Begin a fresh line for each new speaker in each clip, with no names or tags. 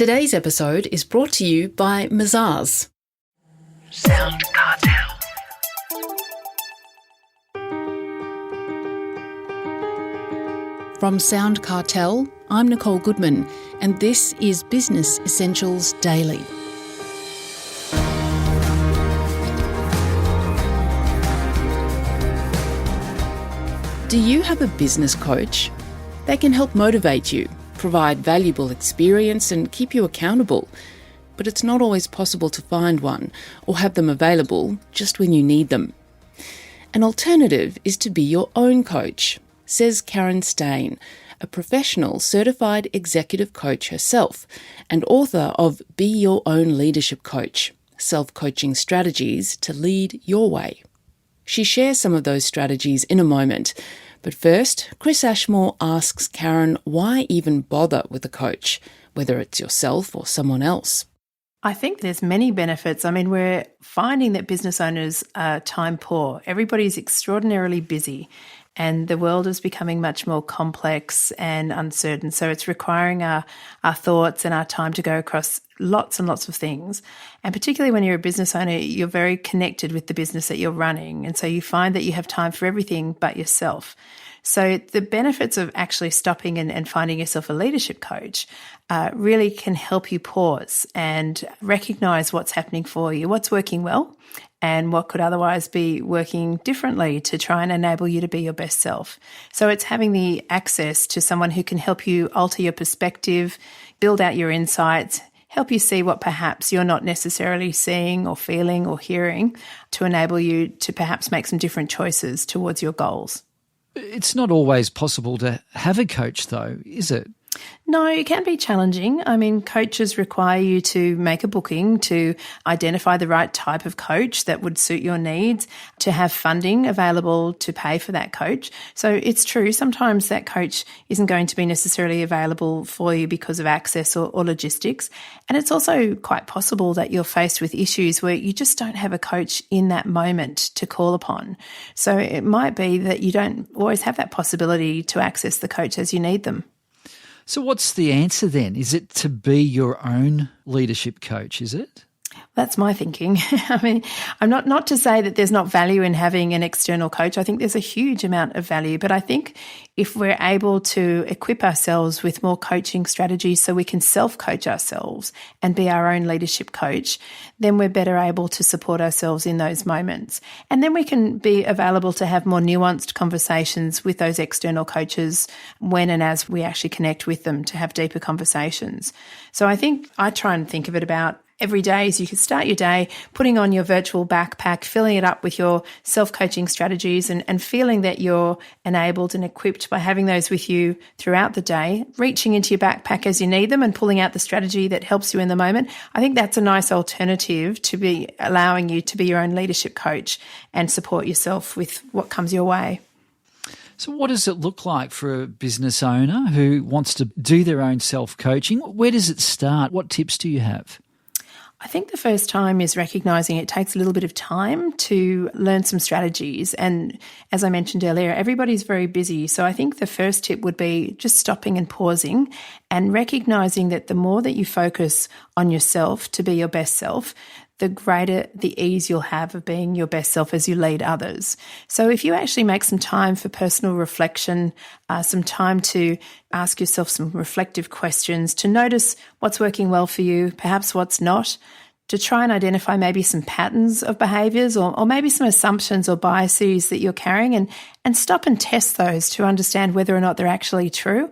Today's episode is brought to you by Mazars.
SoundCartel.
From SoundCartel, I'm Nicole Goodman, and this is Business Essentials Daily. Do you have a business coach? They can help motivate you, provide valuable experience and keep you accountable. But it's not always possible to find one or have them available just when you need them. An alternative is to be your own coach, says Karen Stein, a professional certified executive coach herself and author of Be Your Own Leadership Coach, Self-Coaching Strategies to Lead Your Way. She shares some of those strategies in a moment. But first, Chris Ashmore asks Karen why even bother with a coach, whether it's yourself or someone else.
I think there's many benefits. I mean, we're finding that business owners are time poor. Everybody's extraordinarily busy and the world is becoming much more complex and uncertain. So it's requiring our thoughts and our time to go across lots and lots of things. And particularly when you're a business owner, you're very connected with the business that you're running. And so you find that you have time for everything but yourself. So the benefits of actually stopping and finding yourself a leadership coach really can help you pause and recognize what's happening for you, what's working well, and what could otherwise be working differently to try and enable you to be your best self. So it's having the access to someone who can help you alter your perspective, build out your insights, help you see what perhaps you're not necessarily seeing or feeling or hearing to enable you to perhaps make some different choices towards your goals.
It's not always possible to have a coach though, is it?
No, it can be challenging. I mean, coaches require you to make a booking, to identify the right type of coach that would suit your needs, to have funding available to pay for that coach. So it's true, sometimes that coach isn't going to be necessarily available for you because of access or logistics. And it's also quite possible that you're faced with issues where you just don't have a coach in that moment to call upon. So it might be that you don't always have that possibility to access the coach as you need them.
So what's the answer then? Is it to be your own leadership coach, is it?
That's my thinking. I mean, I'm not to say that there's not value in having an external coach. I think there's a huge amount of value, but I think if we're able to equip ourselves with more coaching strategies so we can self-coach ourselves and be our own leadership coach, then we're better able to support ourselves in those moments. And then we can be available to have more nuanced conversations with those external coaches when and as we actually connect with them to have deeper conversations. So I think I try and think of it about every day is you can start your day putting on your virtual backpack, filling it up with your self-coaching strategies and feeling that you're enabled and equipped by having those with you throughout the day, reaching into your backpack as you need them and pulling out the strategy that helps you in the moment. I think that's a nice alternative to be allowing you to be your own leadership coach and support yourself with what comes your way.
So what does it look like for a business owner who wants to do their own self-coaching? Where does it start? What tips do you have?
I think the first time is recognising it takes a little bit of time to learn some strategies. And as I mentioned earlier, everybody's very busy. So I think the first tip would be just stopping and pausing and recognising that the more that you focus on yourself to be your best self, the greater the ease you'll have of being your best self as you lead others. So if you actually make some time for personal reflection, some time to ask yourself some reflective questions, to notice what's working well for you, perhaps what's not, to try and identify maybe some patterns of behaviours or maybe some assumptions or biases that you're carrying and stop and test those to understand whether or not they're actually true.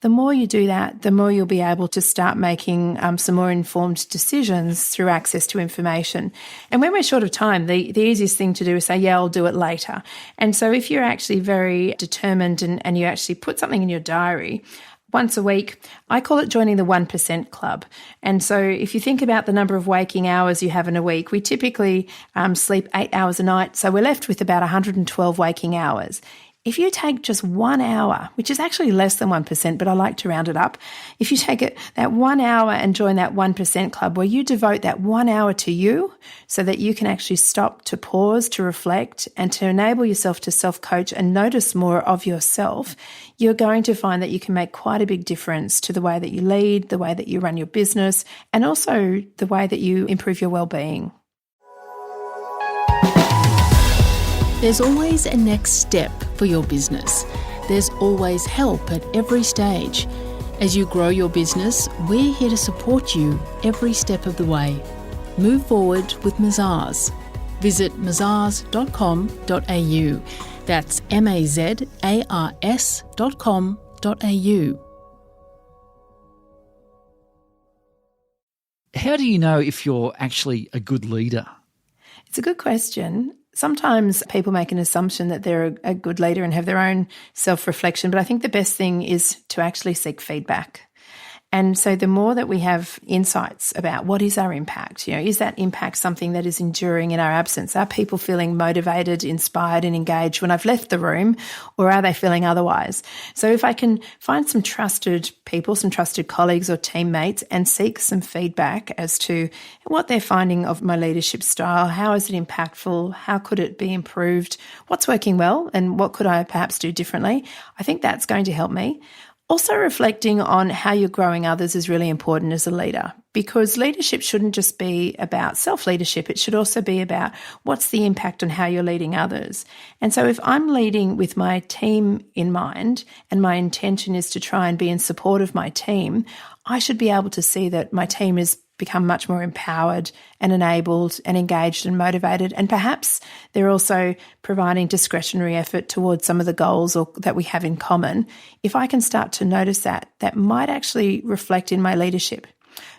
The more you do that, the more you'll be able to start making some more informed decisions through access to information. And when we're short of time, the easiest thing to do is say, yeah, I'll do it later. And so if you're actually very determined and you actually put something in your diary, once a week, I call it joining the 1% club. And so if you think about the number of waking hours you have in a week, we typically sleep 8 hours a night. So we're left with about 112 waking hours. If you take just 1 hour, which is actually less than 1%, but I like to round it up. If you take that 1 hour and join that 1% club where you devote that 1 hour to you so that you can actually stop to pause, to reflect, and to enable yourself to self-coach and notice more of yourself, you're going to find that you can make quite a big difference to the way that you lead, the way that you run your business, and also the way that you improve your well-being.
There's always a next step for your business. There's always help at every stage. As you grow your business, we're here to support you every step of the way. Move forward with Mazars. Visit mazars.com.au. That's mazars.com.au.
How do you know if you're actually a good leader?
It's a good question. Sometimes people make an assumption that they're a good leader and have their own self-reflection, but I think the best thing is to actually seek feedback. And so the more that we have insights about what is our impact, is that impact something that is enduring in our absence? Are people feeling motivated, inspired and engaged when I've left the room, or are they feeling otherwise? So if I can find some trusted people, some trusted colleagues or teammates and seek some feedback as to what they're finding of my leadership style, how is it impactful, how could it be improved, what's working well and what could I perhaps do differently, I think that's going to help me. Also, reflecting on how you're growing others is really important as a leader, because leadership shouldn't just be about self-leadership. It should also be about what's the impact on how you're leading others. And so if I'm leading with my team in mind and my intention is to try and be in support of my team, I should be able to see that my team has become much more empowered and enabled and engaged and motivated. And perhaps they're also providing discretionary effort towards some of the goals that we have in common. If I can start to notice that might actually reflect in my leadership.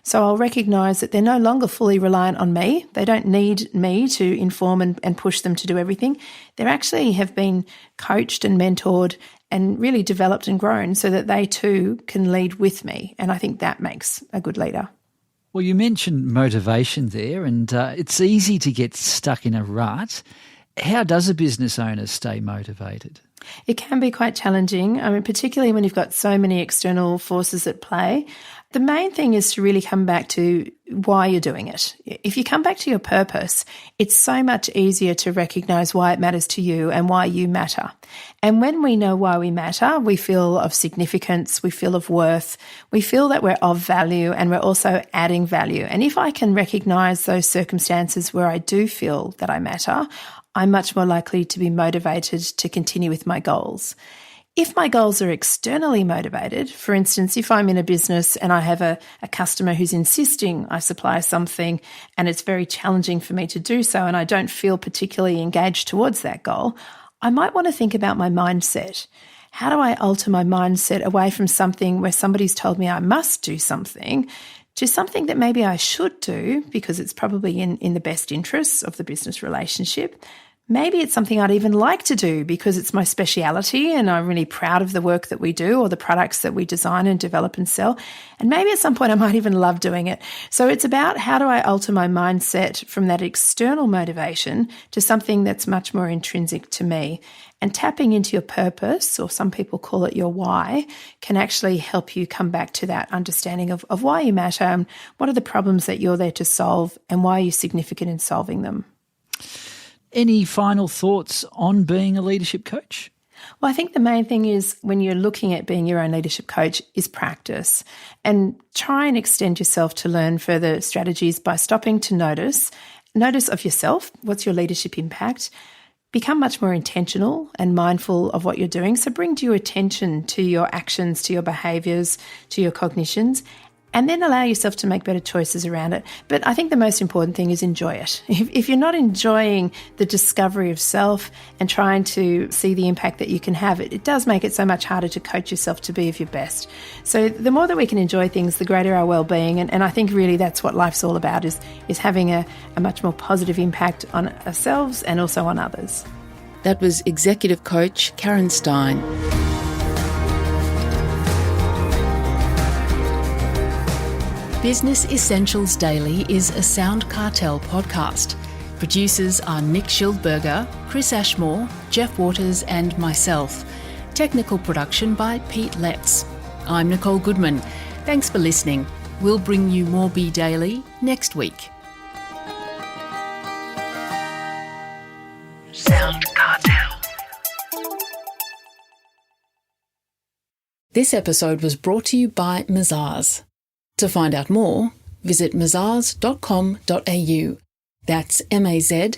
So I'll recognise that they're no longer fully reliant on me. They don't need me to inform and push them to do everything. They actually have been coached and mentored and really developed and grown so that they too can lead with me. And I think that makes a good leader.
Well, you mentioned motivation there, and it's easy to get stuck in a rut. How does a business owner stay motivated?
It can be quite challenging, particularly when you've got so many external forces at play. The main thing is to really come back to why you're doing it. If you come back to your purpose, it's so much easier to recognise why it matters to you and why you matter. And when we know why we matter, we feel of significance, we feel of worth, we feel that we're of value and we're also adding value. And if I can recognise those circumstances where I do feel that I matter, I'm much more likely to be motivated to continue with my goals. If my goals are externally motivated, for instance, if I'm in a business and I have a customer who's insisting I supply something and it's very challenging for me to do so and I don't feel particularly engaged towards that goal, I might want to think about my mindset. How do I alter my mindset away from something where somebody's told me I must do something to something that maybe I should do because it's probably in the best interests of the business relationship? Maybe it's something I'd even like to do because it's my speciality and I'm really proud of the work that we do or the products that we design and develop and sell. And maybe at some point I might even love doing it. So it's about how do I alter my mindset from that external motivation to something that's much more intrinsic to me. And tapping into your purpose, or some people call it your why, can actually help you come back to that understanding of why you matter and what are the problems that you're there to solve and why are you significant in solving them.
Any final thoughts on being a leadership coach?
Well, I think the main thing is when you're looking at being your own leadership coach is practice and try and extend yourself to learn further strategies by stopping to notice of yourself. What's your leadership impact? Become much more intentional and mindful of what you're doing. So bring due attention to your actions, to your behaviours, to your cognitions, and then allow yourself to make better choices around it. But I think the most important thing is enjoy it. If you're not enjoying the discovery of self and trying to see the impact that you can have, it does make it so much harder to coach yourself to be of your best. So the more that we can enjoy things, the greater our well-being. And I think really that's what life's all about, is having a much more positive impact on ourselves and also on others.
That was Executive Coach Karen Stein. Business Essentials Daily is a SoundCartel podcast. Producers are Nick Schildberger, Chris Ashmore, Jeff Waters and myself. Technical production by Pete Letts. I'm Nicole Goodman. Thanks for listening. We'll bring you more Be Daily next week. SoundCartel. This episode was brought to you by Mazars. To find out more, visit mazars.com.au. That's mazars.com.au.